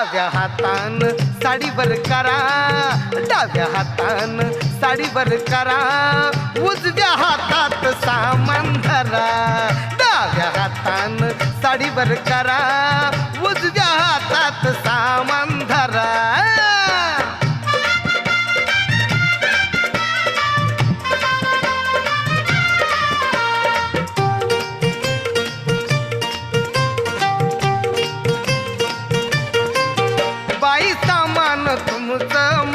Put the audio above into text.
डाव्या हातान साडीवर करा, डाव्या हातान साडीवर करा, उजव्या हातात सामान धरा. डाव्या हातान साडीवर करा, उजव्या हातात सामान धरा. बाई सामान तुमचं